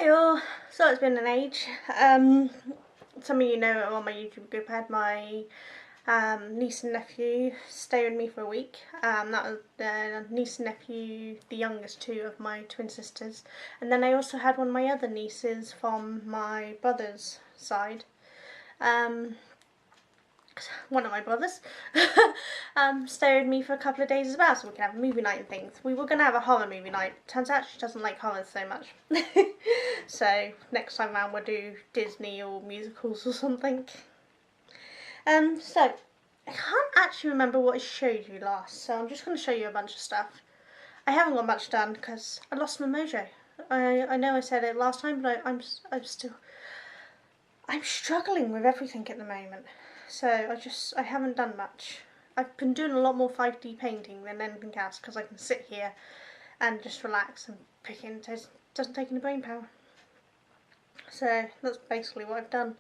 Hey all, so it's been an age. Some of you know on my YouTube group I had my niece and nephew stay with me for a week. That was the niece and nephew, the youngest two of my twin sisters. And then I also had one of my other nieces from my brother's side. One of my brothers stay with me for a couple of days as well, so we can have a movie night and things. We were going to have a horror movie night. Turns out she doesn't like horror so much. So next time round we'll do Disney or musicals or something. So I can't actually remember what I showed you last, so I'm just going to show you a bunch of stuff. I haven't got much done because I lost my mojo. I know I said it last time, but I'm struggling with everything at the moment. So I haven't done much. I've been doing a lot more 5D painting than anything else because I can sit here and just relax and pick it. It doesn't take any brain power. So that's basically what I've done.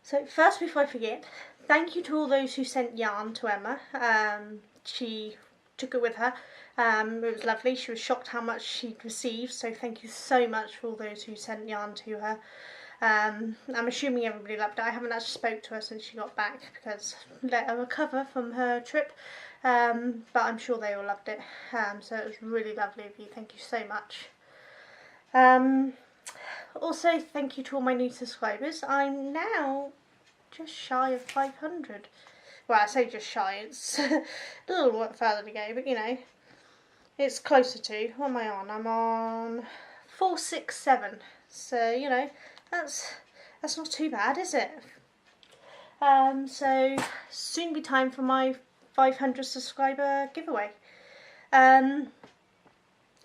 So first, before I forget, thank you to all those who sent yarn to Emma. She took it with her. It was lovely. She was shocked how much she'd received, so thank you so much for all those who sent yarn to her. I'm assuming everybody loved it. I haven't actually spoke to her since she got back because let her recover from her trip, but I'm sure they all loved it. So it was really lovely of you. Thank you so much. Also, thank you to all my new subscribers. I'm now just shy of 500. Well, I say just shy. It's a little bit further to go, but you know, it's closer to. What am I on? I'm on 467. So you know. That's not too bad, is it? So soon be time for my 500 subscriber giveaway. I'm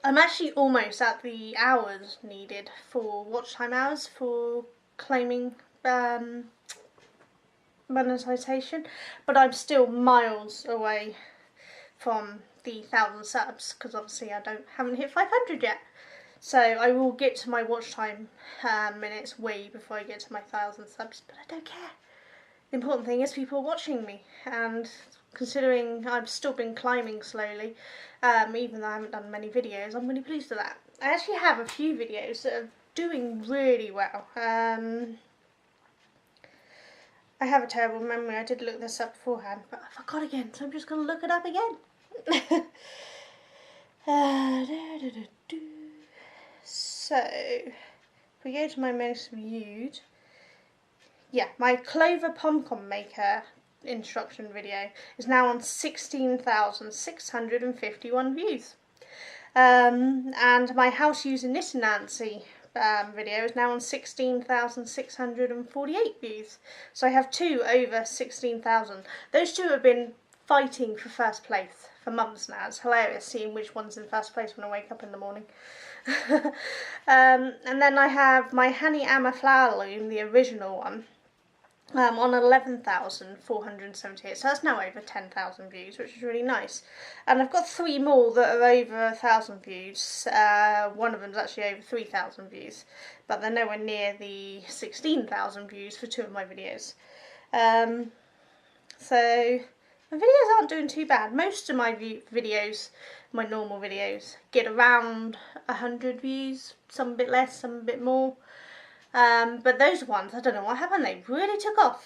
actually almost at the hours needed for watch time hours for claiming monetization, but I'm still miles away from the 1,000 subs because obviously I haven't hit 500 yet. So I will get to my watch time minutes way before I get to my 1,000 subs, but I don't care. The important thing is people are watching me, and considering I've still been climbing slowly, even though I haven't done many videos, I'm really pleased with that. I actually have a few videos that are doing really well. I have a terrible memory. I did look this up beforehand, but I forgot again, so I'm just going to look it up again. So, if we go to my most viewed, my Clover Pom-Pom Maker instruction video is now on 16,651 views. And my House Using Knitting Nancy video is now on 16,648 views. So I have two over 16,000. Those two have been fighting for first place for months now. It's hilarious seeing which one's in first place when I wake up in the morning. And then I have my Honey Amma Flower Loom, the original one, on 11,478. So that's now over 10,000 views, which is really nice. And I've got three more that are over 1,000 views. One of them's actually over 3,000 views, but they're nowhere near the 16,000 views for two of my videos. So my videos aren't doing too bad. Most of my videos, my normal videos, get around 100 views, some a bit less, some a bit more. But those ones, I don't know what happened, they really took off.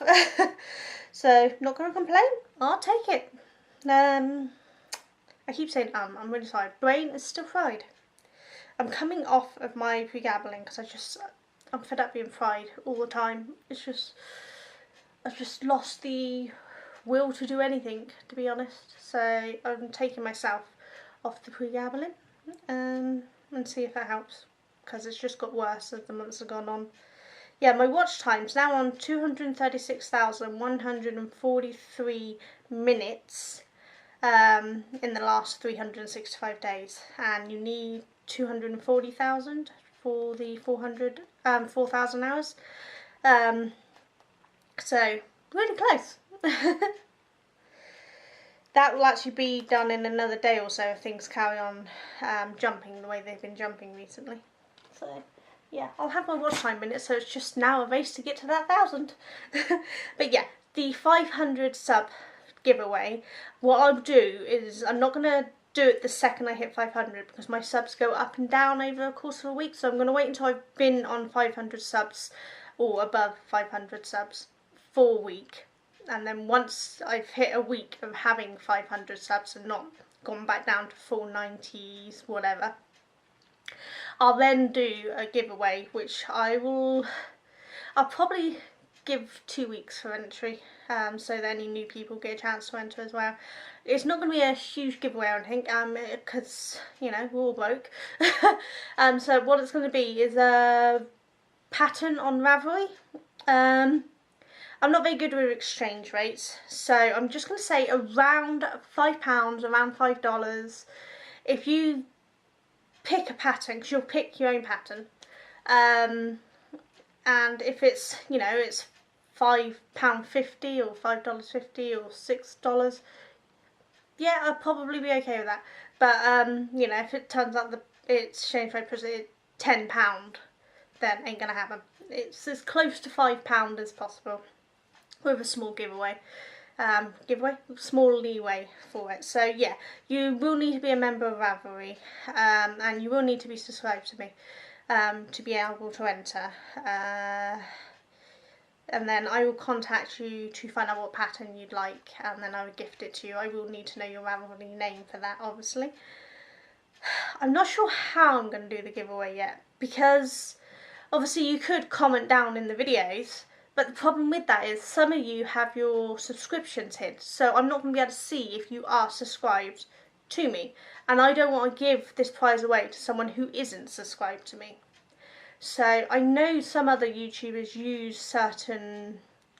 So, not going to complain, I'll take it. I keep saying I'm really sorry. Brain is still fried. I'm coming off of my pre-gabbling because I'm fed up being fried all the time. I've just lost the will to do anything, to be honest. So I'm taking myself off the pre-gabbling and see if that helps, because it's just got worse as the months have gone on. Yeah, my watch time's now on 236,143 minutes in the last 365 days, and you need 240,000 for the 4,000 hours. So really close. That will actually be done in another day or so if things carry on jumping the way they've been jumping recently. So yeah, I'll have my watch time minutes, so it's just now a race to get to that 1,000. But yeah, the 500 sub giveaway, what I'll do is I'm not going to do it the second I hit 500 because my subs go up and down over the course of a week. So I'm going to wait until I've been on 500 subs or above 500 subs for a week. And then once I've hit a week of having 500 subs and not gone back down to 490s, whatever, I'll then do a giveaway, which I'll probably give 2 weeks for entry, so that any new people get a chance to enter as well. It's not going to be a huge giveaway, I think, because, you know, we're all broke. So what it's going to be is a pattern on Ravelry. I'm not very good with exchange rates, so I'm just going to say around £5, around $5. If you pick a pattern, because you'll pick your own pattern, and if it's, you know, it's £5.50 or $5.50 or $6, yeah, I'll probably be okay with that. But you know, if it turns out the exchange rate puts it at £10, then ain't gonna happen. It's as close to £5 as possible, with a small giveaway. Small leeway for it. So yeah, you will need to be a member of Ravelry, and you will need to be subscribed to me to be able to enter. And then I will contact you to find out what pattern you'd like, and then I will gift it to you. I will need to know your Ravelry name for that, obviously. I'm not sure how I'm going to do the giveaway yet, because obviously you could comment down in the videos, but the problem with that is some of you have your subscriptions hid, so I'm not going to be able to see if you are subscribed to me, and I don't want to give this prize away to someone who isn't subscribed to me. So I know some other YouTubers use certain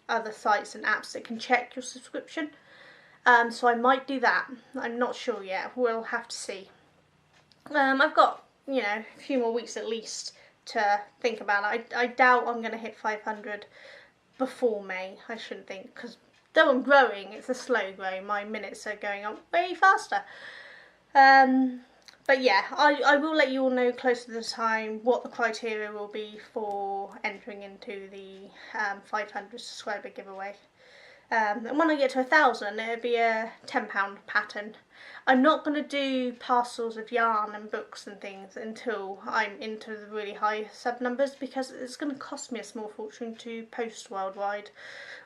other sites and apps that can check your subscription, so I might do that. I'm not sure yet, we'll have to see. I've got, you know, a few more weeks at least to think about it. I doubt I'm going to hit 500 before May, I shouldn't think, because though I'm growing, it's a slow grow. My minutes are going up way faster. But yeah, I will let you all know closer to the time what the criteria will be for entering into the 500 subscriber giveaway. And when I get to 1,000, it'll be a £10 pattern. I'm not going to do parcels of yarn and books and things until I'm into the really high sub numbers, because it's going to cost me a small fortune to post worldwide,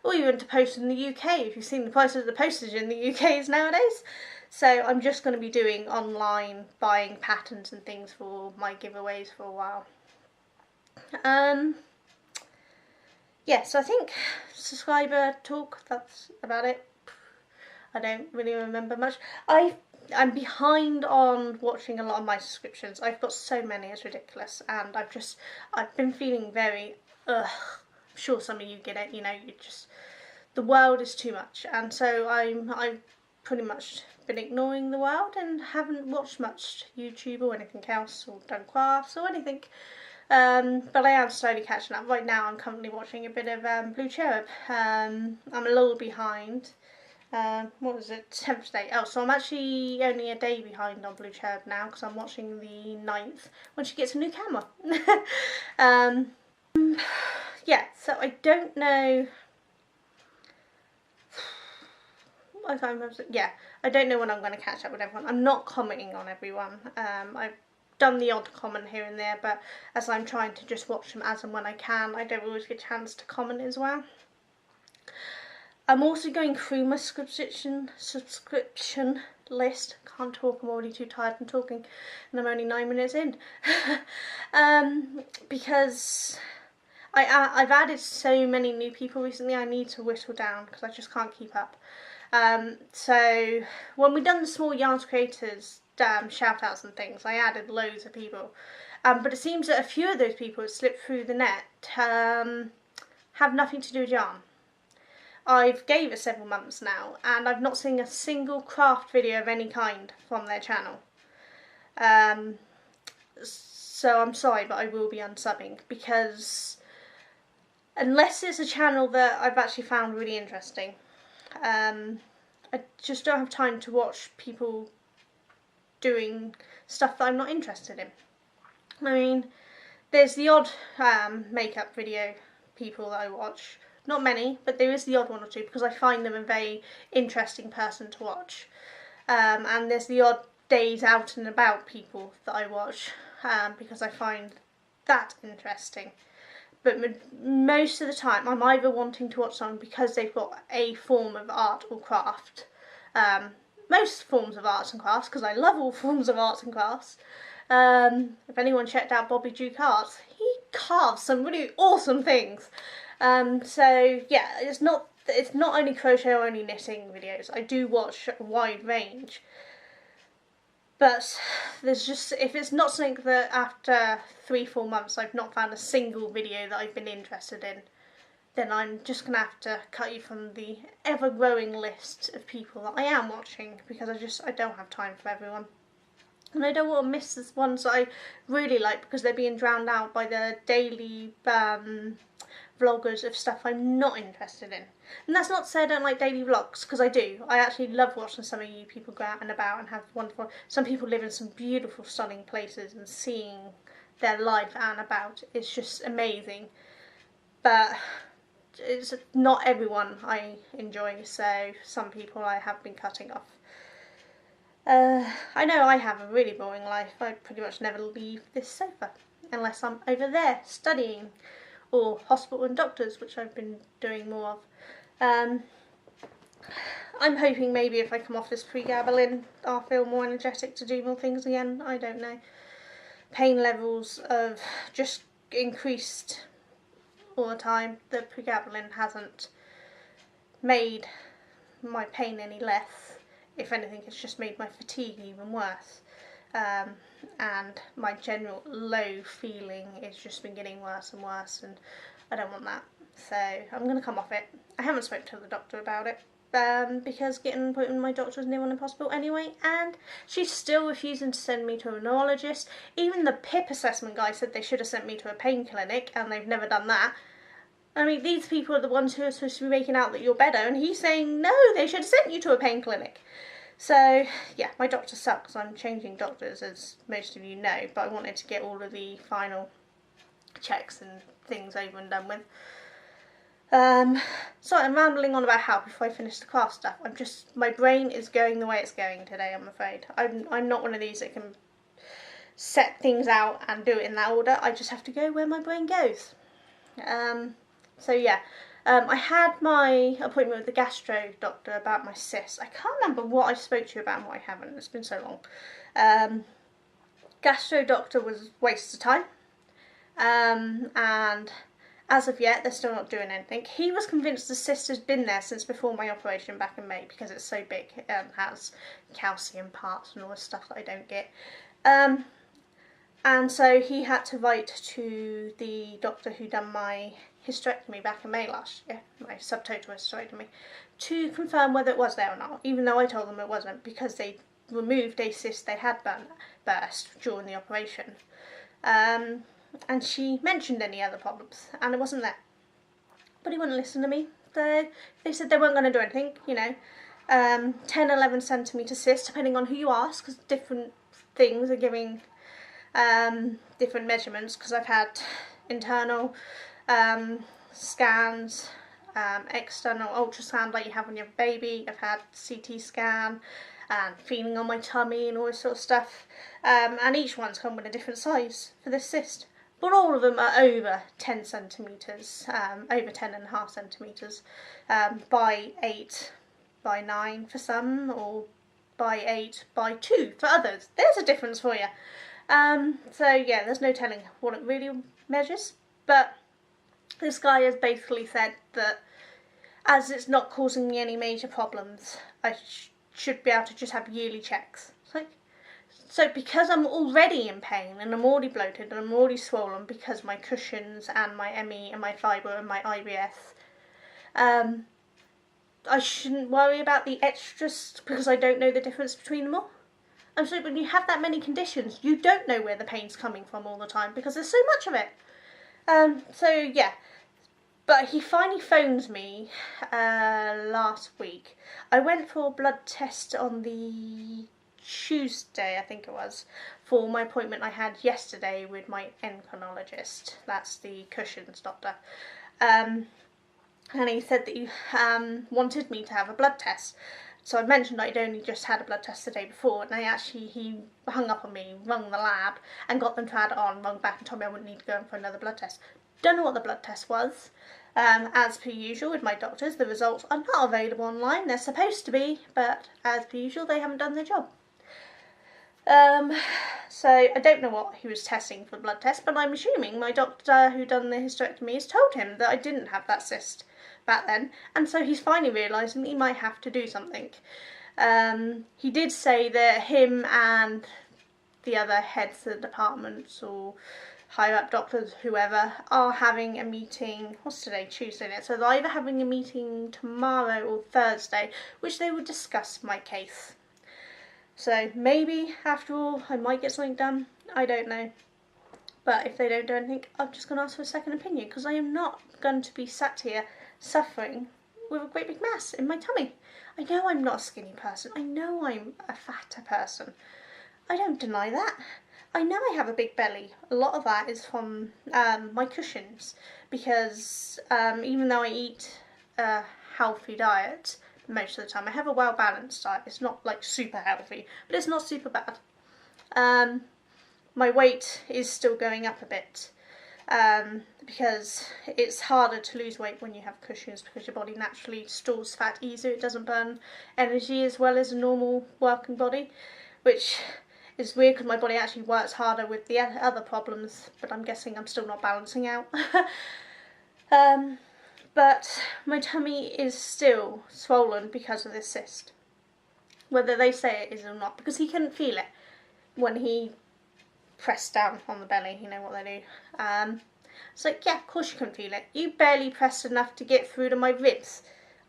or even to post in the UK, if you've seen the prices of the postage in the UK is nowadays. So I'm just going to be doing online buying patterns and things for my giveaways for a while. Yeah, so I think subscriber talk, that's about it. I don't really remember much. I'm behind on watching a lot of my subscriptions. I've got so many, it's ridiculous, and I've been feeling very, I'm sure some of you get it, you know, the world is too much, and so I've pretty much been ignoring the world and haven't watched much YouTube or anything else, or done crafts or anything. But I am slowly catching up. Right now I'm currently watching a bit of Blue Cherub. I'm a little behind. What was it? 10th day. Oh, so I'm actually only a day behind on Blue Cherub now, because I'm watching the 9th when she gets a new camera. Yeah, so I don't know. I can't remember. Yeah, I don't know when I'm going to catch up with everyone. I'm not commenting on everyone. I've done the odd comment here and there, but as I'm trying to just watch them as and when I can, I don't always get a chance to comment as well. I'm also going through my subscription list. Can't talk, I'm already too tired from talking, and I'm only 9 minutes in. Because I've added so many new people recently, I need to whittle down because I just can't keep up. So when we done the small yarns creators shout outs and things, I added loads of people, but it seems that a few of those people that slipped through the net have nothing to do with yarn. I've gave it several months now, and I've not seen a single craft video of any kind from their channel. So I'm sorry, but I will be unsubbing, because unless it's a channel that I've actually found really interesting, I just don't have time to watch people doing stuff that I'm not interested in. I mean, there's the odd makeup video people that I watch. Not many, but there is the odd one or two, because I find them a very interesting person to watch. And there's the odd days out and about people that I watch, because I find that interesting. But most of the time I'm either wanting to watch someone because they've got a form of art or craft, most forms of arts and crafts, because I love all forms of arts and crafts. If anyone checked out Bobby Duke Arts, he carves some really awesome things. So yeah, it's not only crochet or only knitting videos. I do watch a wide range. But there's just, if it's not something that after 3-4 months I've not found a single video that I've been interested in, then I'm just going to have to cut you from the ever-growing list of people that I am watching, because I don't have time for everyone. And I don't want to miss the ones that I really like because they're being drowned out by the daily vloggers of stuff I'm not interested in. And that's not to say I don't like daily vlogs, because I do. I actually love watching some of you people go out and about and have wonderful... Some people live in some beautiful, stunning places, and seeing their life out and about is just amazing. But it's not everyone I enjoy, so some people I have been cutting off. I know I have a really boring life. I pretty much never leave this sofa unless I'm over there studying, or hospital and doctors, which I've been doing more of. I'm hoping maybe if I come off this pregabalin I'll feel more energetic to do more things again. I don't know. Pain levels have just increased all the time. The pregabalin hasn't made my pain any less. If anything, it's just made my fatigue even worse. And my general low feeling has just been getting worse and worse, and I don't want that. So I'm going to come off it. I haven't spoken to the doctor about it, because getting an appointment with my doctor is near on impossible anyway, and she's still refusing to send me to a neurologist. Even the PIP assessment guy said they should have sent me to a pain clinic, and they've never done that. I mean, these people are the ones who are supposed to be making out that you're better, and he's saying, no, they should have sent you to a pain clinic. So, yeah, my doctor sucks. I'm changing doctors, as most of you know, but I wanted to get all of the final checks and things over and done with. So I'm rambling on about how before I finish the craft stuff. My brain is going the way it's going today, I'm afraid. I'm not one of these that can set things out and do it in that order. I just have to go where my brain goes. So yeah, I had my appointment with the gastro doctor about my cyst. I can't remember what I spoke to you about and what I haven't. It's been so long. Gastro doctor was a waste of time. And as of yet, they're still not doing anything. He was convinced the cyst has been there since before my operation back in May, because it's so big and has calcium parts and all this stuff that I don't get. And so he had to write to the doctor who done my hysterectomy back in May last year, my subtotal hysterectomy, to confirm whether it was there or not, even though I told them it wasn't, because they removed a cyst they had burst during the operation. And she mentioned any other problems, and it wasn't there. But he wouldn't listen to me. They said they weren't going to do anything, 10-11 centimetre cyst, depending on who you ask, because different things are giving different measurements, because I've had internal scans, external ultrasound like you have when you have a baby. I've had CT scan and feeling on my tummy and all this sort of stuff, and each one's come with a different size for this cyst, but all of them are over 10 centimetres, over 10.5 centimetres, by 8 by 9 for some, or by 8 by 2 for others. There's a difference for you. So yeah, there's no telling what it really measures, but this guy has basically said that as it's not causing me any major problems, I should be able to just have yearly checks. So because I'm already in pain and I'm already bloated and I'm already swollen because my cushions and my ME and my fibre and my IBS, I shouldn't worry about the extras because I don't know the difference between them all. And so when you have that many conditions, you don't know where the pain's coming from all the time because there's so much of it. So yeah, but he finally phoned me last week. I went for a blood test on the Tuesday, I think it was, for my appointment I had yesterday with my endocrinologist. That's the cushions doctor. And he said that he wanted me to have a blood test. So I mentioned I'd only just had a blood test the day before, and he hung up on me, rung the lab, and got them to add it on, rung back and told me I wouldn't need to go in for another blood test. Don't know what the blood test was. As per usual with my doctors, the results are not available online. They're supposed to be, but as per usual, they haven't done their job. So I don't know what he was testing for the blood test, but I'm assuming my doctor who done the hysterectomy has told him that I didn't have that cyst back then, and so he's finally realising that he might have to do something. He did say that him and the other heads of the departments or higher up doctors, whoever, are having a meeting, what's today, Tuesday now, so they're either having a meeting tomorrow or Thursday, which they will discuss my case. So maybe, after all, I might get something done, I don't know. But if they don't do anything, I'm just going to ask for a second opinion, because I am not going to be sat here suffering with a great big mass in my tummy. I know I'm not a skinny person, I know I'm a fatter person. I don't deny that. I know I have a big belly. A lot of that is from my cushions, because even though I eat a healthy diet most of the time, I have a well-balanced diet. It's not like super healthy, but it's not super bad. My weight is still going up a bit, because it's harder to lose weight when you have cushions, because your body naturally stores fat easier. It doesn't burn energy as well as a normal working body, which is weird because my body actually works harder with the other problems, but I'm guessing I'm still not balancing out. But my tummy is still swollen because of this cyst, whether they say it is or not, because he couldn't feel it when he pressed down on the belly, you know what they do. It's like, yeah, of course you couldn't feel it. You barely pressed enough to get through to my ribs.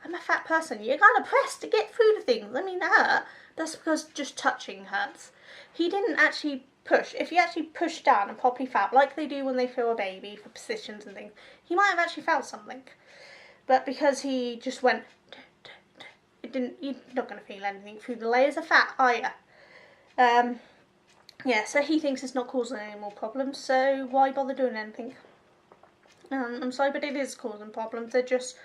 I'm a fat person. You gotta press to get through to things. I mean, that hurt. That's because just touching hurts. He didn't actually push. If he actually pushed down and properly felt, like they do when they feel a baby for positions and things, he might have actually felt something. But because he just went, you're not going to feel anything through the layers of fat either. Yeah, so he thinks it's not causing any more problems, so why bother doing anything? I'm sorry, but it is causing problems. They're just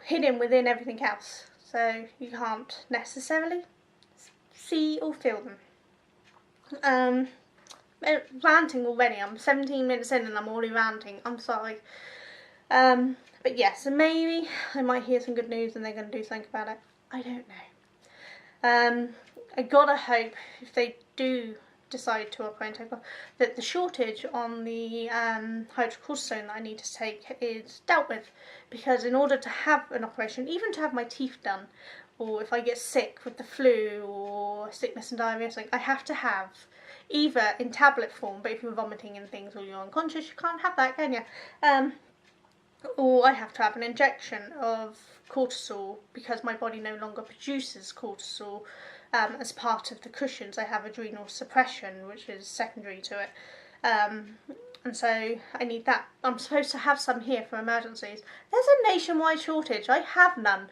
hidden within everything else, so you can't necessarily see or feel them. Ranting already. I'm 17 minutes in and I'm already ranting. I'm sorry. But yes, and maybe I might hear some good news and they're going to do something about it. I don't know. I gotta hope, if they do decide to operate, that the shortage on the hydrocortisone that I need to take is dealt with, because in order to have an operation, even to have my teeth done, or if I get sick with the flu or sickness and diarrhea or something, I have to have either in tablet form, but if you're vomiting and things or you're unconscious, you can't have that, can you? Or I have to have an injection of cortisol, because my body no longer produces cortisol as part of the cushions. I have adrenal suppression, which is secondary to it, and so I need that. I'm supposed to have some here for emergencies. There's a nationwide shortage. I have none.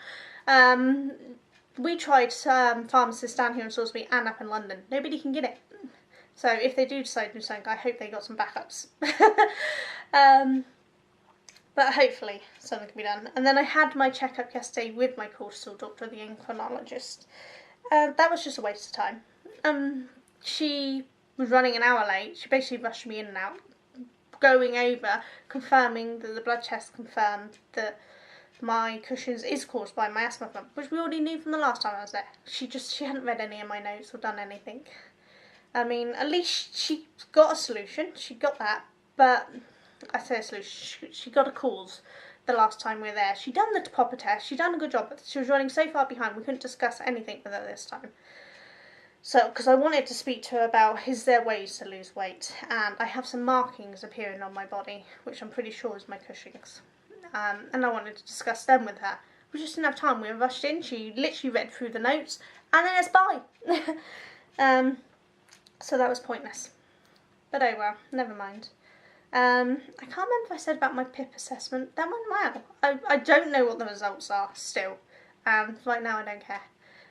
We tried pharmacists down here in Salisbury and up in London. Nobody can get it. So if they do decide to do something, I hope they got some backups. But hopefully something can be done. And then I had my checkup yesterday with my cortisol doctor, the endocrinologist. That was just a waste of time. She was running an hour late. She basically rushed me in and out, going over, confirming that the blood test confirmed that my cushions is caused by my asthma pump, which we already knew from the last time I was there. She hadn't read any of my notes or done anything. I mean, at least she got a solution. She got that, but I say a solution. She got a cause the last time we were there. She done the proper test. She done a good job, but she was running so far behind we couldn't discuss anything with her this time. So, because I wanted to speak to her about, is there ways to lose weight? And I have some markings appearing on my body, which I'm pretty sure is my Cushing's. And I wanted to discuss them with her. We just didn't have time. We were rushed in. She literally read through the notes, and then it's bye. So that was pointless. But oh well, never mind. I can't remember if I said about my PIP assessment. That went well. I don't know what the results are still. Right now I don't care.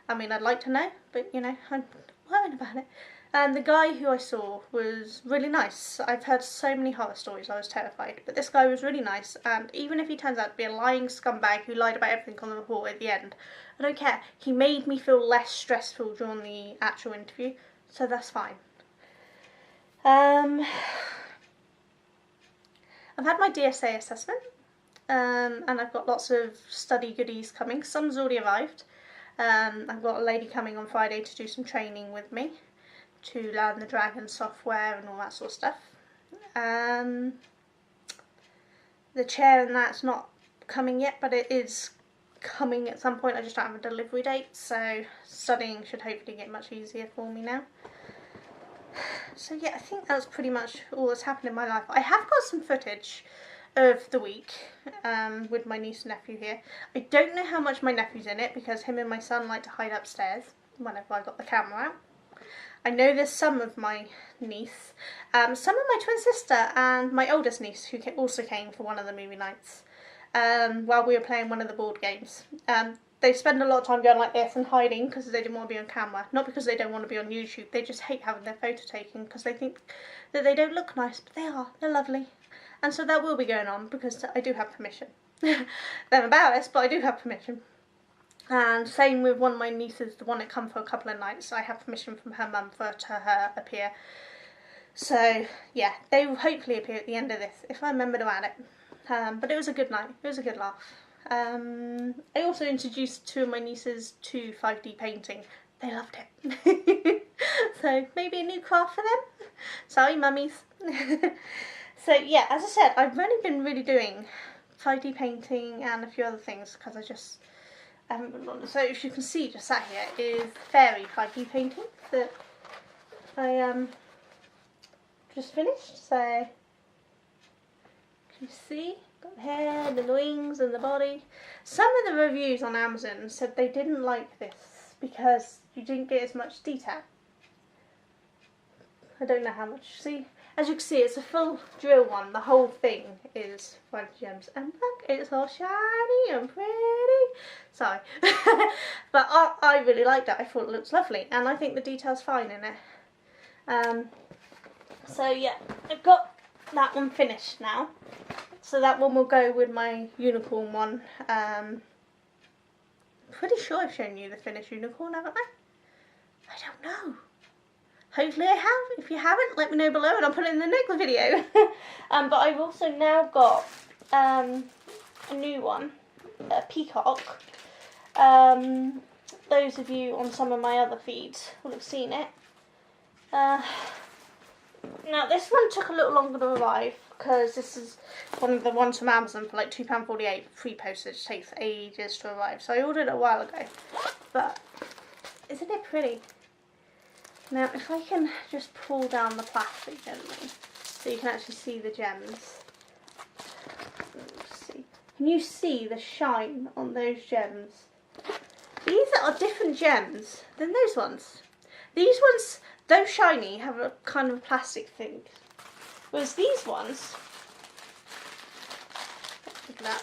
I mean, I'd like to know, but you know, I'm worrying about it. And the guy who I saw was really nice. I've heard so many horror stories, I was terrified. But this guy was really nice, and even if he turns out to be a lying scumbag who lied about everything on the report at the end, I don't care. He made me feel less stressful during the actual interview, so that's fine. I've had my DSA assessment, and I've got lots of study goodies coming. Some's already arrived. I've got a lady coming on Friday to do some training with me to learn the Dragon software and all that sort of stuff. The chair and that's not coming yet, but it is coming at some point. I just don't have a delivery date, so studying should hopefully get much easier for me now. So yeah, I think that's pretty much all that's happened in my life. I have got some footage of the week with my niece and nephew here. I don't know how much my nephew's in it because him and my son like to hide upstairs whenever I got the camera out. I know there's some of my niece, some of my twin sister and my oldest niece who also came for one of the movie nights while we were playing one of the board games. They spend a lot of time going like this and hiding because they didn't want to be on camera. Not because they don't want to be on YouTube, they just hate having their photo taken because they think that they don't look nice, but they are. They're lovely. And so that will be going on because I do have permission. They're embarrassed, but I do have permission. And same with one of my nieces, the one that come for a couple of nights. I have permission from her mum for her appear. So yeah, they will hopefully appear at the end of this if I remember to add it. But it was a good night. It was a good laugh. I also introduced two of my nieces to 5D painting. They loved it. So maybe a new craft for them. Sorry, mummies. So yeah, as I said, I've only been really doing 5D painting and a few other things because I just haven't been on. So as you can see, just sat here is fairy 5D painting that I just finished. So can you see? Got the head and the wings and the body. Some of the reviews on Amazon said they didn't like this because you didn't get as much detail. I don't know how much. See, as you can see, it's a full drill one. The whole thing is 5 gems. And look, it's all shiny and pretty. Sorry. But I really liked it. I thought it looks lovely. And I think the detail's fine in it. So yeah, I've got that one finished now. So that one will go with my unicorn one. Pretty sure I've shown you the finished unicorn, haven't I? I don't know. Hopefully I have. If you haven't, let me know below and I'll put it in the next video. But I've also now got a new one, a peacock. Those of you on some of my other feeds will have seen it. Now this one took a little longer to arrive because this is one of the ones from Amazon for like £2.48 free postage. Takes ages to arrive, so I ordered it a while ago. But isn't it pretty? Now if I can just pull down the plastic gently so you can actually see the gems. Let's see. Can you see the shine on those gems? These are different gems than those ones. These ones, though shiny, have a kind of plastic thing. Whereas these ones, look at that,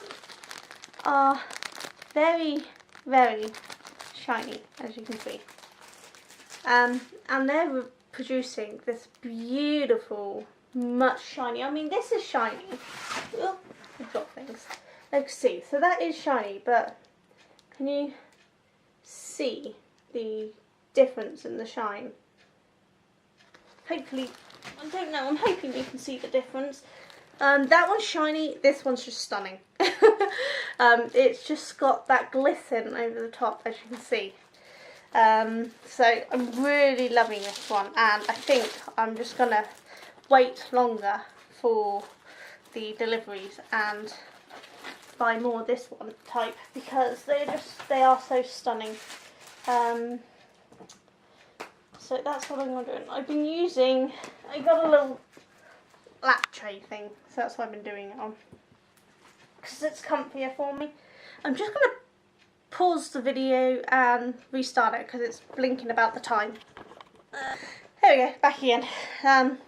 are very, very shiny, as you can see. And they're producing this beautiful, much shiny. I mean, this is shiny. Oh, I've got things. Let's see. So that is shiny, but can you see the difference in the shine? Hopefully, I don't know, I'm hoping you can see the difference. That one's shiny, this one's just stunning. It's just got that glisten over the top, as you can see. So I'm really loving this one, and I think I'm just going to wait longer for the deliveries and buy more of this one type because they are so stunning. So that's what I'm going to do. I've been using, I got a little lap tray thing, so that's what I've been doing it on. Because it's comfier for me. I'm just going to pause the video and restart it because it's blinking about the time. There we go, back again.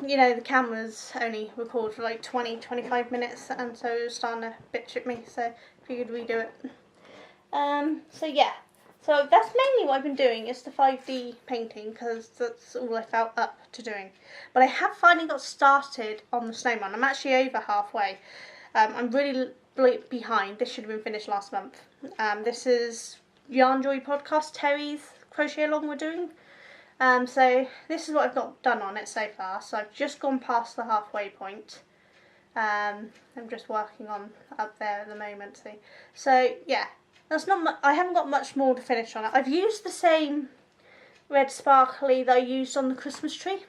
You know, the camera's only record for like 20-25 minutes and so it was starting to bitch at me, so I figured redo it. So yeah. So that's mainly what I've been doing, is the 5D painting, because that's all I felt up to doing. But I have finally got started on the snowman. I'm actually over halfway. I'm really behind. This should have been finished last month. This is Yarn Joy podcast, Terry's crochet along we're doing. So this is what I've got done on it so far. So I've just gone past the halfway point. I'm just working on up there at the moment. See. So yeah. That's not I haven't got much more to finish on it. I've used the same red sparkly that I used on the Christmas tree.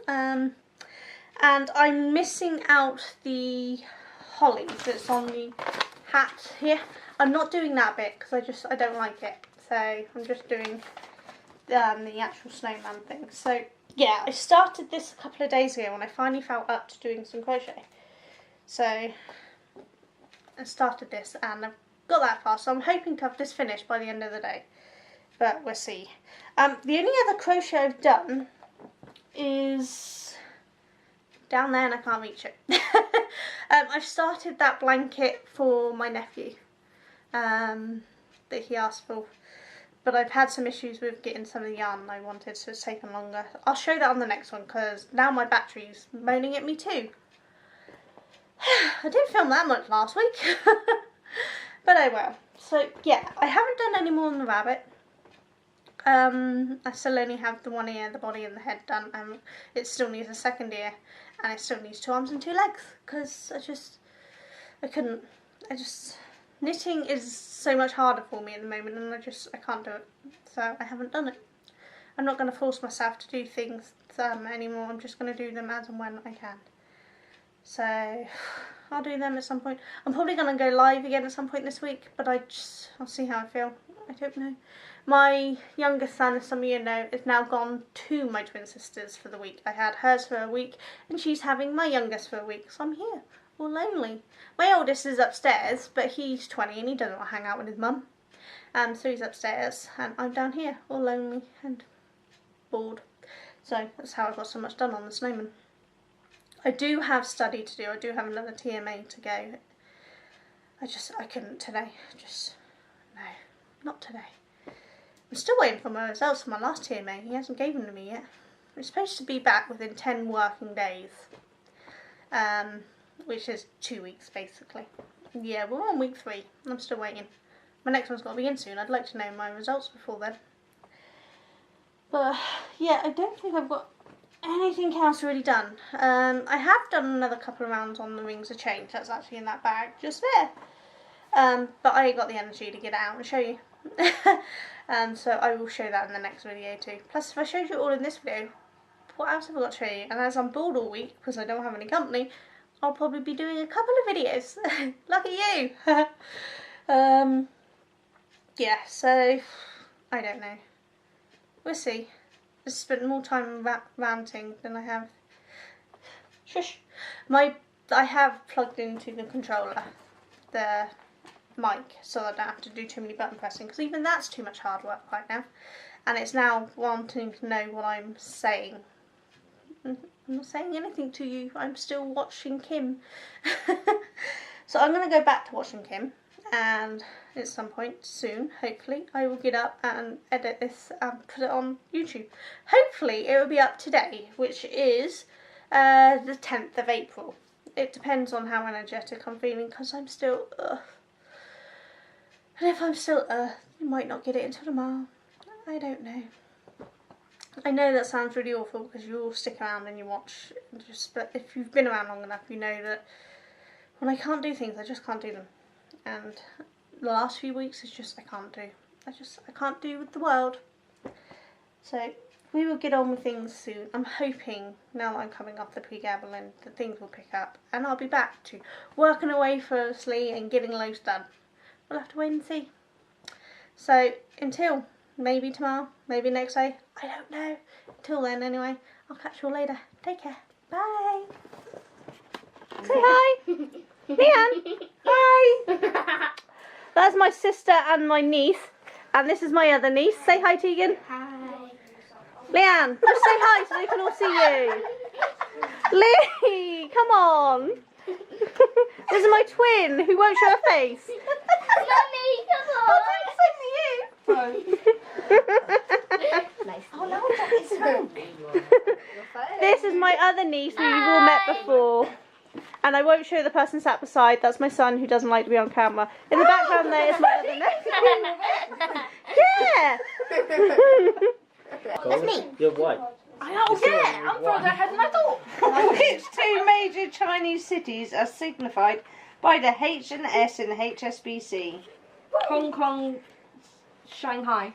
And I'm missing out the holly that's on the hat here. I'm not doing that bit because I don't like it. So I'm just doing the actual snowman thing. So yeah, I started this a couple of days ago when I finally felt up to doing some crochet. So I started this and I've got that far, so I'm hoping to have this finished by the end of the day, but we'll see. The only other crochet I've done is down there and I can't reach it. I've started that blanket for my nephew that he asked for, but I've had some issues with getting some of the yarn I wanted, so it's taken longer. I'll show that on the next one because now my battery's moaning at me too. I didn't film that much last week. But I will. So yeah, I haven't done any more on the rabbit. I still only have the one ear, the body and the head done, and it still needs a second ear, and it still needs 2 arms and 2 legs, because knitting is so much harder for me at the moment, and I can't do it, so I haven't done it. I'm not going to force myself to do things anymore. I'm just going to do them as and when I can. So I'll do them at some point. I'm probably going to go live again at some point this week, but I'll see how I feel. I don't know. My youngest son, as some of you know, is now gone to my twin sister's for the week. I had hers for a week, and she's having my youngest for a week, so I'm here, all lonely. My oldest is upstairs, but he's 20 and he doesn't want to hang out with his mum. So he's upstairs, and I'm down here, all lonely and bored. So that's how I got so much done on the snowman. I do have study to do. I do have another TMA to go. I couldn't today. No, not today. I'm still waiting for my results for my last TMA. He hasn't given them to me yet. It's supposed to be back within 10 working days. Which is 2 weeks basically. Yeah, we're on week 3. I'm still waiting. My next one's got to be in soon. I'd like to know my results before then. But yeah, I don't think I've got anything else really done. I have done another couple of rounds on the rings of change. That's actually in that bag just there. But I ain't got the energy to get it out and show you. So I will show that in the next video too. Plus, if I showed you all in this video, what else have I got to show you? And as I'm bored all week because I don't have any company, I'll probably be doing a couple of videos. Lucky you. Yeah, so I don't know. We'll see. I spent more time ranting than I have. Shush. I have plugged into the controller, the mic, so I don't have to do too many button pressing, because even that's too much hard work right now. And it's now wanting to know what I'm saying. I'm not saying anything to you. I'm still watching Kim. So I'm going to go back to watching Kim, and at some point soon, hopefully, I will get up and edit this and put it on YouTube. Hopefully it will be up today, which is the 10th of April. It depends on how energetic I'm feeling, because I'm still and if I'm still you might not get it until tomorrow. I don't know. I know that sounds really awful because you all stick around and you watch, but if you've been around long enough, you know that when I can't do things, I just can't do them. And the last few weeks is just I can't do. I can't do with the world. So we will get on with things soon. I'm hoping now that I'm coming off the pre-gabbling that things will pick up, and I'll be back to working away firstly and getting loads done. We'll have to wait and see. So until maybe tomorrow, maybe next day, I don't know. Until then anyway, I'll catch you all later. Take care. Bye. Say hi. Leanne. Hi. That's my sister and my niece. And this is my other niece. Say hi, Tegan. Hi. Leanne, just say hi so they can all see you. Lee, come on. This is my twin who won't show her face. Mummy, come on. I'll do the same to you. Nice. Oh, no, it's This is my other niece who you've all met before. And I won't show the person sat beside. That's my son who doesn't like to be on camera. In the background there is my other niece. Yeah. That's me. You're white. Oh, yeah. I'm further ahead than I thought. Which two major Chinese cities are signified by the H and S in HSBC? Hong Kong, Shanghai.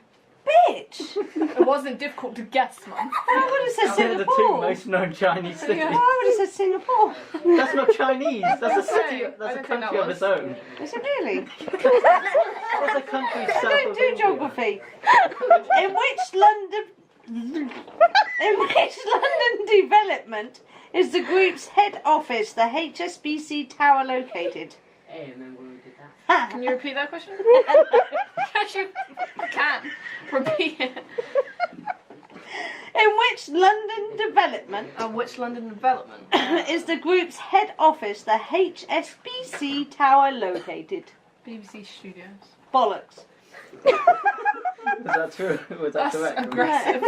Bitch! It wasn't difficult to guess, man. I would have said They're the two Singapore. most known Chinese cities. I would have said Singapore. That's not Chinese. That's a city. I That's a don't think country that of was. its own. Is it really? That's a country I south don't of do India. geography. In which London development is the group's head office, the HSBC Tower, located? Hey, remember when we did that? Can you repeat that question? Yes, you can. Repeat it. In which London development Which London development? is the group's head office, the HSBC Tower, located? BBC Studios. Bollocks. Was that true? Was that That's correct? aggressive.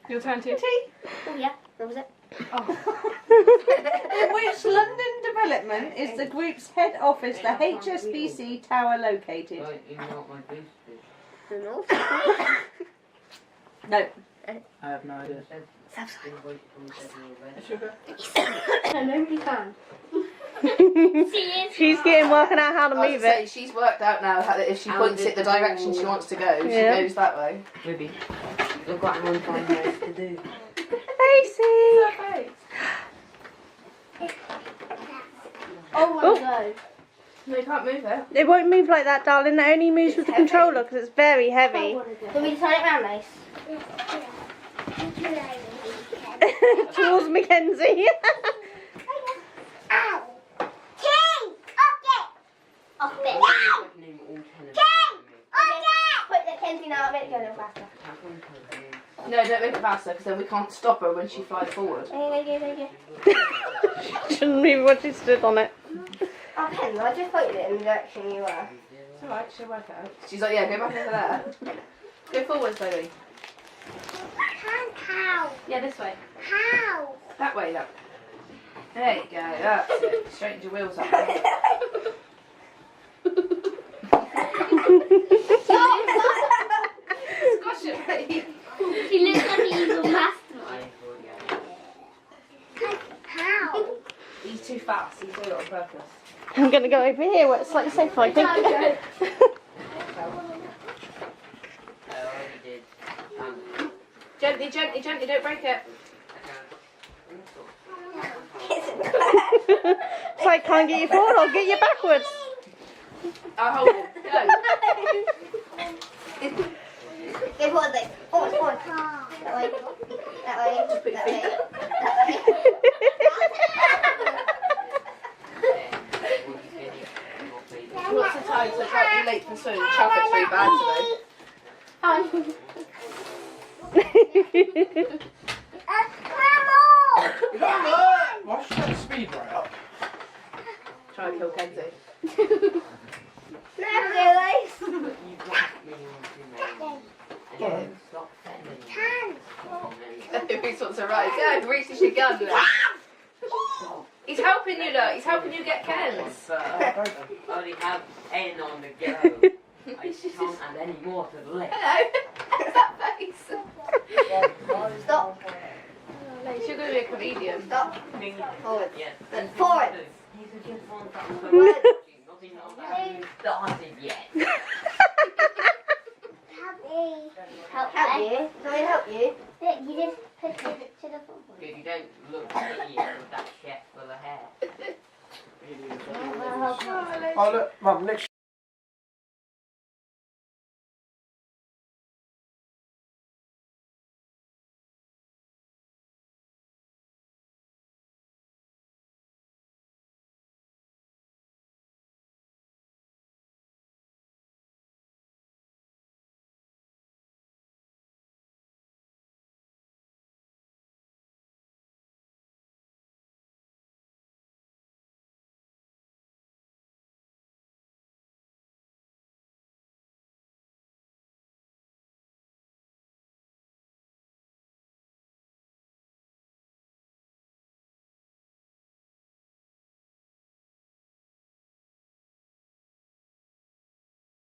Your turn, T. Oh, yeah. What was it? In which London development is the group's head office, the HSBC Tower, located? Who knows? No. I have no idea. Nobody can. She's getting working out how to I was move gonna say, it. she's worked out now how that if she points it the direction she wants to go, she Yeah. goes that way. Maybe. I've got one thing to do. Daisy! Oh, my God. No, you can't move it. It won't move like that, darling. It only moves with the controller because it's very heavy. Want me to turn it around, nice? Towards Mackenzie. Ow! King! Off it! Put the Kenzie now, make it go a little faster. No, don't make it faster because then we can't stop her when she flies forward. There you go. Shouldn't move when she stood on it. Oh, Ken, I just pointed it in the direction you were. It's alright, she'll work it out. She's like, yeah, go back over there. Go forward slowly. How? Yeah, this way. How? That way, look. There you go, that's it. Straighten your wheels up. There. Squash it, babe. She looks like an evil mastermind. How? He's too fast, he's doing it on purpose. I'm going to go over here where it's slightly safer, I think. Gently, gently, gently, don't break it. So I can't get you forward, I'll get you backwards. I'll hold it. Go. Go forward, like, forward. That way. That way. Just put your That feet way. up. That way. What's the time? So can't be late for school. Traffic's really bad today. Why should that speed right up? Try and kill Kenzie. He sorts of right. Go, reaches your gun. He's helping you, look. He's helping you get Ken's. I only have N on the go. I can't add any more to the list. Hello. What's that face? Stop. You're going to be a comedian. Stop. Forward. Yes. Forward. He's a good one. Forward. Nothing on that who's started yet. Help you? Do I help you? You just push it to the forward. Good, you don't look idiot with that chest full of hair. Oh look, Mum, next